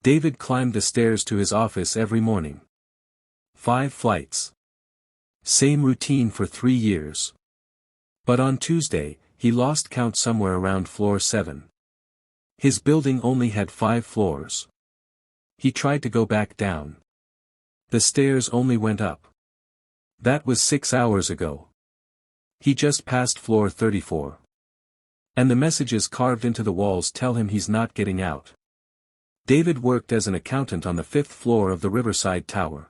David climbed the stairs to his office every morning. 5 flights. Same routine for 3 years. But on Tuesday, he lost count somewhere around floor 7. His building only had 5 floors. He tried to go back down. The stairs only went up. That was 6 hours ago. He just passed floor 34. And the messages carved into the walls tell him he's not getting out. David worked as an accountant on the 5th floor of the Riverside Tower.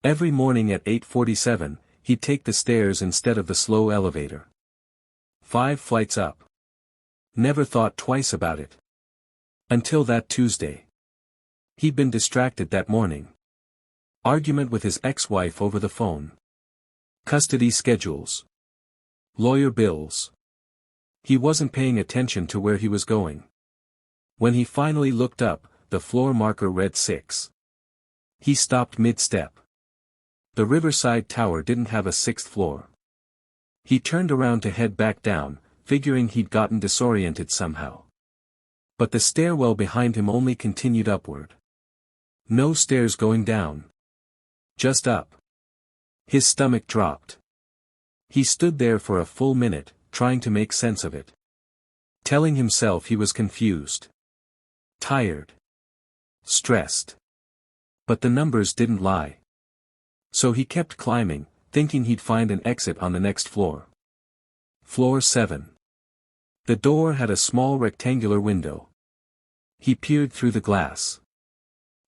Every morning at 8:47, he'd take the stairs instead of the slow elevator. 5 flights up. Never thought twice about it. Until that Tuesday. He'd been distracted that morning. Argument with his ex-wife over the phone. Custody schedules. Lawyer bills. He wasn't paying attention to where he was going. When he finally looked up, the floor marker read 6. He stopped mid-step. The Riverside Tower didn't have a 6th floor. He turned around to head back down, figuring he'd gotten disoriented somehow. But the stairwell behind him only continued upward. No stairs going down. Just up. His stomach dropped. He stood there for a full minute, trying to make sense of it. Telling himself he was confused. Tired. Stressed. But the numbers didn't lie. So he kept climbing, thinking he'd find an exit on the next floor. Floor 7. The door had a small rectangular window. He peered through the glass.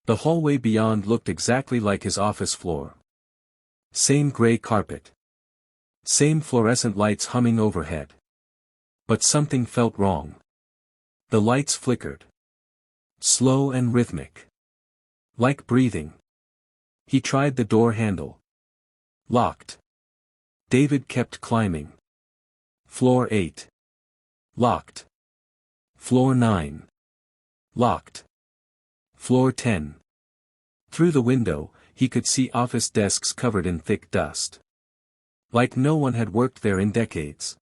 The hallway beyond looked exactly like his office floor. Same gray carpet. Same fluorescent lights humming overhead. But something felt wrong. The lights flickered. Slow and rhythmic. Like breathing. He tried the door handle. Locked. David kept climbing. Floor 8. Locked. Floor 9. Locked. Floor 10. Through the window, he could see office desks covered in thick dust. Like no one had worked there in decades.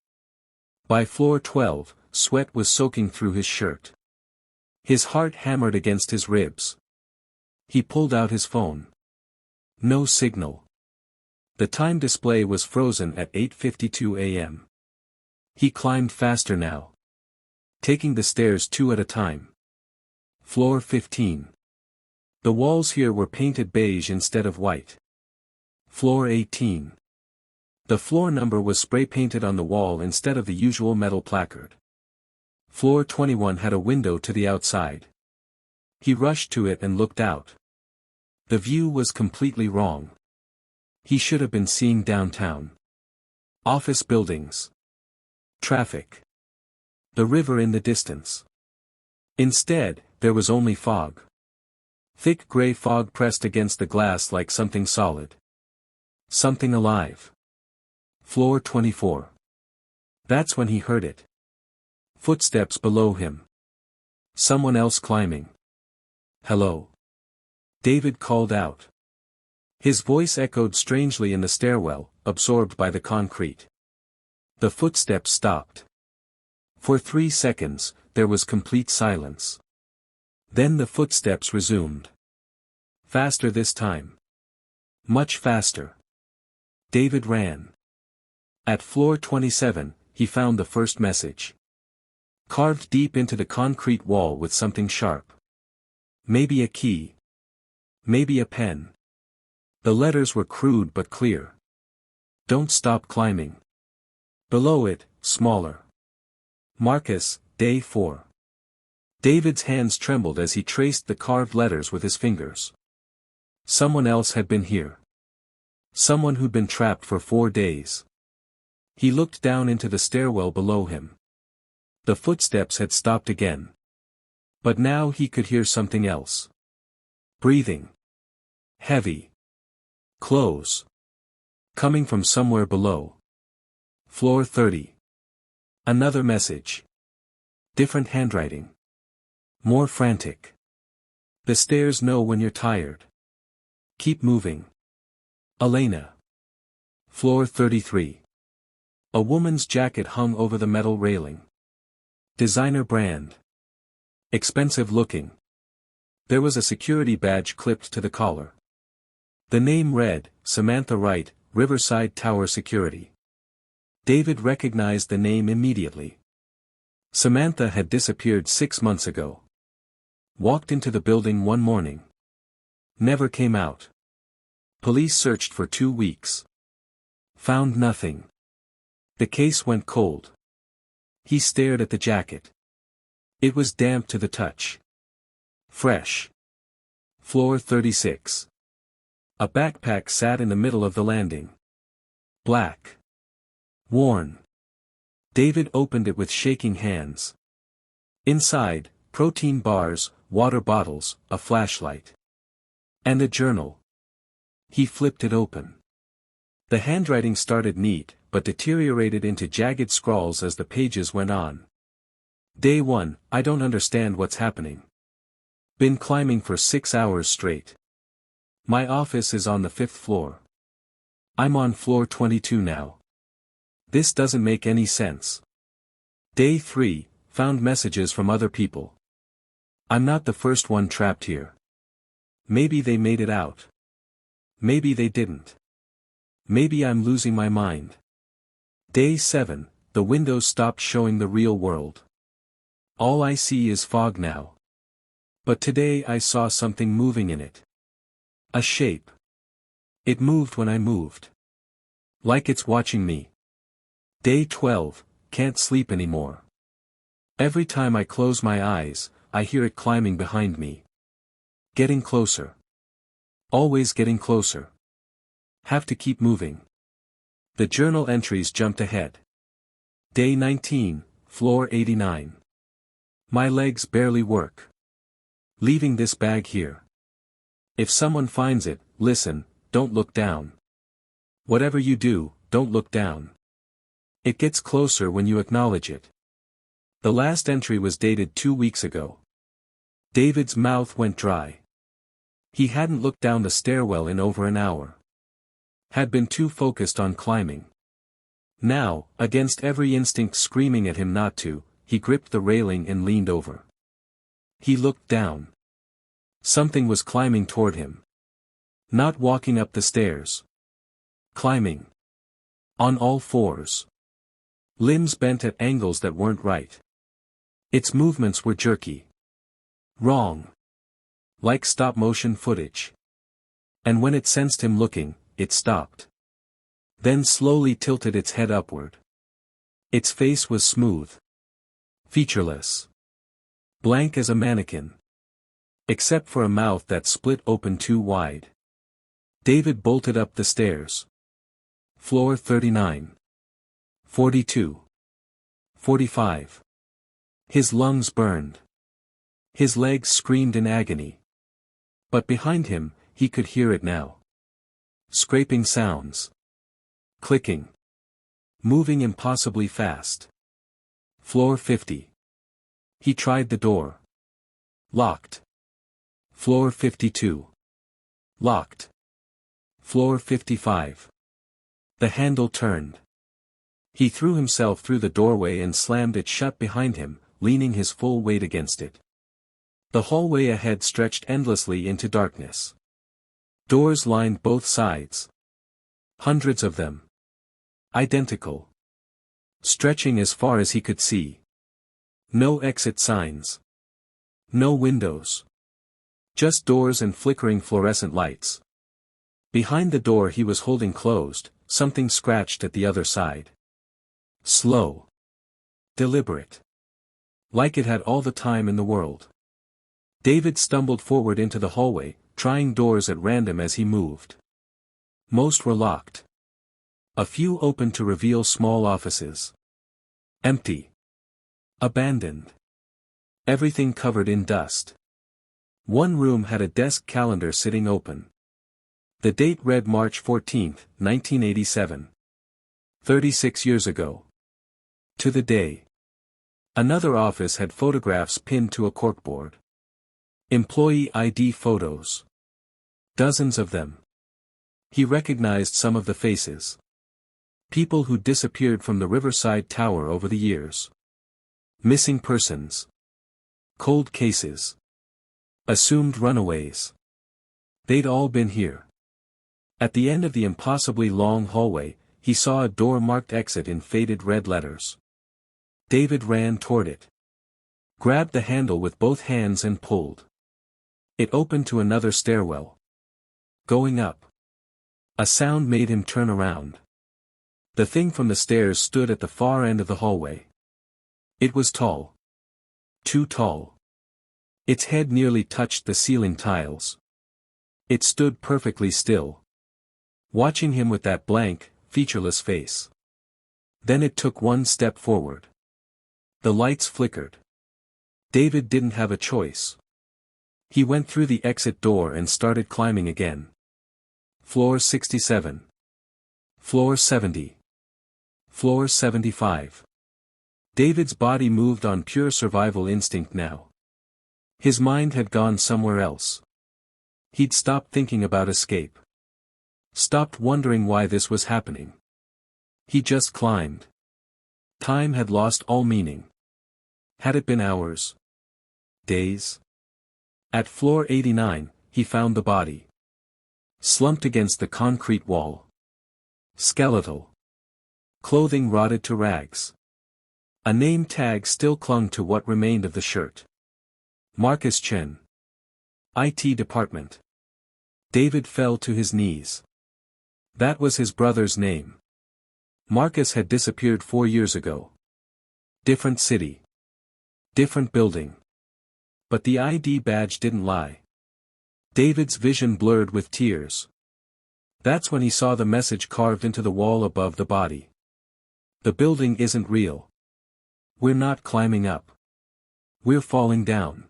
By floor 12, sweat was soaking through his shirt. His heart hammered against his ribs. He pulled out his phone. No signal. The time display was frozen at 8:52 a.m. He climbed faster now. Taking the stairs 2 at a time. Floor 15. The walls here were painted beige instead of white. Floor 18. The floor number was spray-painted on the wall instead of the usual metal placard. Floor 21 had a window to the outside. He rushed to it and looked out. The view was completely wrong. He should have been seeing downtown. Office buildings. Traffic. The river in the distance. Instead, there was only fog. Thick gray fog pressed against the glass like something solid. Something alive. Floor 24. That's when he heard it. Footsteps below him. Someone else climbing. Hello. David called out. His voice echoed strangely in the stairwell, absorbed by the concrete. The footsteps stopped. For 3 seconds, there was complete silence. Then the footsteps resumed. Faster this time. Much faster. David ran. At floor 27, he found the first message. Carved deep into the concrete wall with something sharp. Maybe a key. Maybe a pen. The letters were crude but clear. Don't stop climbing. Below it, smaller. Marcus, day 4. David's hands trembled as he traced the carved letters with his fingers. Someone else had been here. Someone who'd been trapped for 4 days. He looked down into the stairwell below him. The footsteps had stopped again. But now he could hear something else. Breathing. Heavy. Close. Coming from somewhere below. Floor 30. Another message. Different handwriting. More frantic. The stairs know when you're tired. Keep moving. Elena. Floor 33. A woman's jacket hung over the metal railing. Designer brand. Expensive looking. There was a security badge clipped to the collar. The name read, Samantha Wright, Riverside Tower Security. David recognized the name immediately. Samantha had disappeared 6 months ago. Walked into the building one morning. Never came out. Police searched for 2 weeks. Found nothing. The case went cold. He stared at the jacket. It was damp to the touch. Fresh. Floor 36. A backpack sat in the middle of the landing. Black. Worn. David opened it with shaking hands. Inside, protein bars, water bottles, a flashlight. And a journal. He flipped it open. The handwriting started neat, but deteriorated into jagged scrawls as the pages went on. Day 1, I don't understand what's happening. Been climbing for 6 hours straight. My office is on the 5th floor. I'm on floor 22 now. This doesn't make any sense. Day 3, found messages from other people. I'm not the first one trapped here. Maybe they made it out. Maybe they didn't. Maybe I'm losing my mind. Day 7, the windows stopped showing the real world. All I see is fog now. But today I saw something moving in it. A shape. It moved when I moved. Like it's watching me. Day 12, can't sleep anymore. Every time I close my eyes, I hear it climbing behind me. Getting closer. Always getting closer. Have to keep moving. The journal entries jumped ahead. Day 19, floor 89. My legs barely work. Leaving this bag here. If someone finds it, listen, don't look down. Whatever you do, don't look down. It gets closer when you acknowledge it. The last entry was dated 2 weeks ago. David's mouth went dry. He hadn't looked down the stairwell in over an hour. Had been too focused on climbing. Now, against every instinct screaming at him not to, he gripped the railing and leaned over. He looked down. Something was climbing toward him. Not walking up the stairs. Climbing. On all fours. Limbs bent at angles that weren't right. Its movements were jerky. Wrong. Like stop-motion footage. And when it sensed him looking, it stopped. Then slowly tilted its head upward. Its face was smooth. Featureless. Blank as a mannequin. Except for a mouth that split open too wide. David bolted up the stairs. Floor 39. 42. 45. His lungs burned. His legs screamed in agony. But behind him, he could hear it now. Scraping sounds. Clicking. Moving impossibly fast. Floor 50. He tried the door. Locked. Floor 52. Locked. Floor 55. The handle turned. He threw himself through the doorway and slammed it shut behind him, leaning his full weight against it. The hallway ahead stretched endlessly into darkness. Doors lined both sides. Hundreds of them. Identical. Stretching as far as he could see. No exit signs. No windows. Just doors and flickering fluorescent lights. Behind the door he was holding closed, something scratched at the other side. Slow. Deliberate. Like it had all the time in the world. David stumbled forward into the hallway, trying doors at random as he moved. Most were locked. A few opened to reveal small offices. Empty. Abandoned. Everything covered in dust. One room had a desk calendar sitting open. The date read March 14, 1987. 36 years ago. To the day. Another office had photographs pinned to a corkboard. Employee ID photos. Dozens of them. He recognized some of the faces. People who disappeared from the Riverside Tower over the years. Missing persons. Cold cases. Assumed runaways. They'd all been here. At the end of the impossibly long hallway, he saw a door marked exit in faded red letters. David ran toward it. Grabbed the handle with both hands and pulled. It opened to another stairwell. Going up. A sound made him turn around. The thing from the stairs stood at the far end of the hallway. It was tall. Too tall. Its head nearly touched the ceiling tiles. It stood perfectly still, watching him with that blank, featureless face. Then it took one step forward. The lights flickered. David didn't have a choice. He went through the exit door and started climbing again. Floor 67. Floor 70. Floor 75. David's body moved on pure survival instinct now. His mind had gone somewhere else. He'd stopped thinking about escape. Stopped wondering why this was happening. He just climbed. Time had lost all meaning. Had it been hours? Days? At floor 89, he found the body. Slumped against the concrete wall. Skeletal. Clothing rotted to rags. A name tag still clung to what remained of the shirt. Marcus Chen. IT department. David fell to his knees. That was his brother's name. Marcus had disappeared 4 years ago. Different city. Different building. But the ID badge didn't lie. David's vision blurred with tears. That's when he saw the message carved into the wall above the body. The building isn't real. We're not climbing up. We're falling down.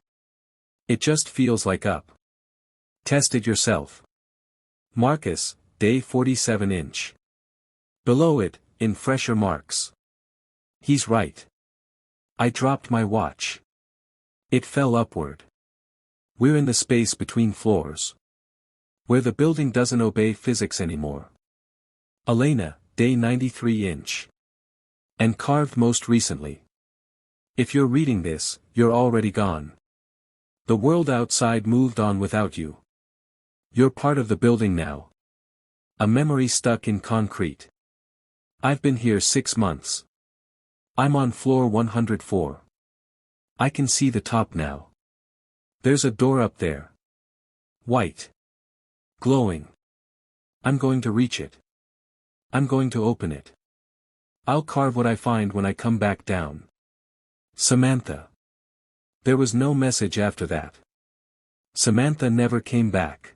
It just feels like up. Test it yourself. Marcus, day 47 inch. Below it, in fresher marks. He's right. I dropped my watch. It fell upward. We're in the space between floors. Where the building doesn't obey physics anymore. Elena, day 93 inch. And carved most recently. If you're reading this, you're already gone. The world outside moved on without you. You're part of the building now. A memory stuck in concrete. I've been here 6 months. I'm on floor 104. I can see the top now. There's a door up there. White. Glowing. I'm going to reach it. I'm going to open it. I'll carve what I find when I come back down. Samantha. There was no message after that. Samantha never came back.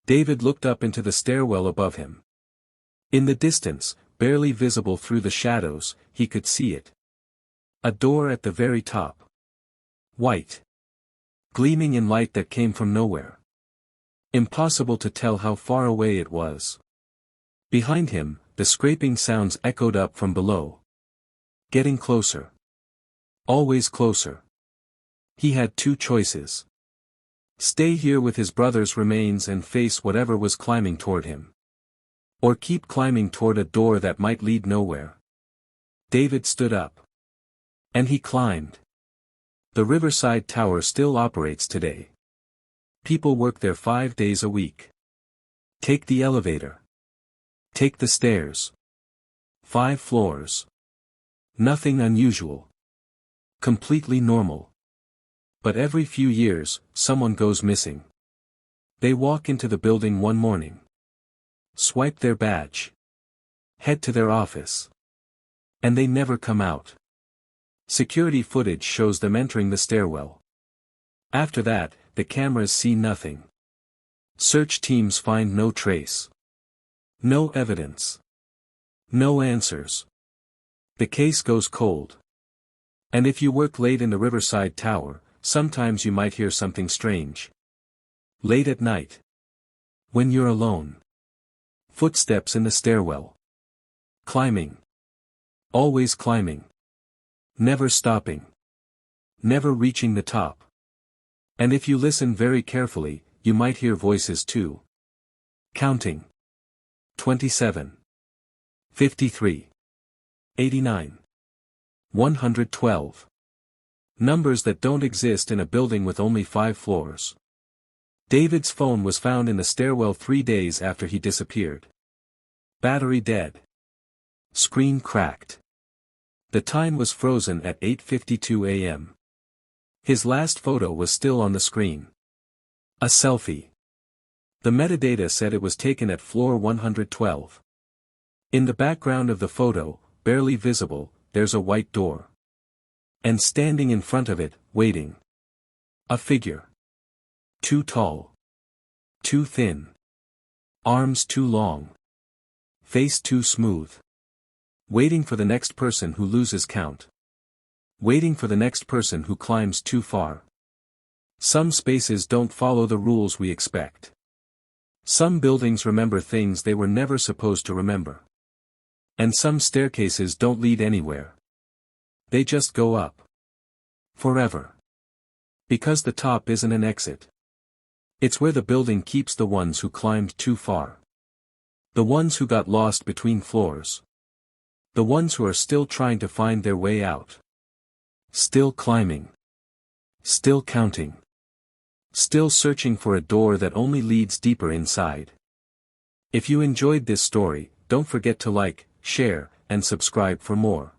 David looked up into the stairwell above him. In the distance, barely visible through the shadows, he could see it. A door at the very top. White. Gleaming in light that came from nowhere. Impossible to tell how far away it was. Behind him, the scraping sounds echoed up from below. Getting closer. Always closer. He had 2 choices. Stay here with his brother's remains and face whatever was climbing toward him. Or keep climbing toward a door that might lead nowhere. David stood up. And he climbed. The Riverside Tower still operates today. People work there 5 days a week. Take the elevator. Take the stairs. 5 floors. Nothing unusual. Completely normal. But every few years, someone goes missing. They walk into the building one morning. Swipe their badge. Head to their office. And they never come out. Security footage shows them entering the stairwell. After that, the cameras see nothing. Search teams find no trace. No evidence. No answers. The case goes cold. And if you work late in the Riverside Tower, sometimes you might hear something strange. Late at night. When you're alone. Footsteps in the stairwell. Climbing. Always climbing. Never stopping. Never reaching the top. And if you listen very carefully, you might hear voices too. Counting. 27. 53. 89. 112. Numbers that don't exist in a building with only 5 floors. David's phone was found in the stairwell 3 days after he disappeared. Battery dead. Screen cracked. The time was frozen at 8:52 a.m. His last photo was still on the screen. A selfie. The metadata said it was taken at floor 112. In the background of the photo, barely visible, there's a white door. And standing in front of it, waiting. A figure. Too tall. Too thin. Arms too long. Face too smooth. Waiting for the next person who loses count. Waiting for the next person who climbs too far. Some spaces don't follow the rules we expect. Some buildings remember things they were never supposed to remember. And some staircases don't lead anywhere. They just go up. Forever. Because the top isn't an exit. It's where the building keeps the ones who climbed too far. The ones who got lost between floors. The ones who are still trying to find their way out. Still climbing. Still counting. Still searching for a door that only leads deeper inside. If you enjoyed this story, don't forget to like, share, and subscribe for more.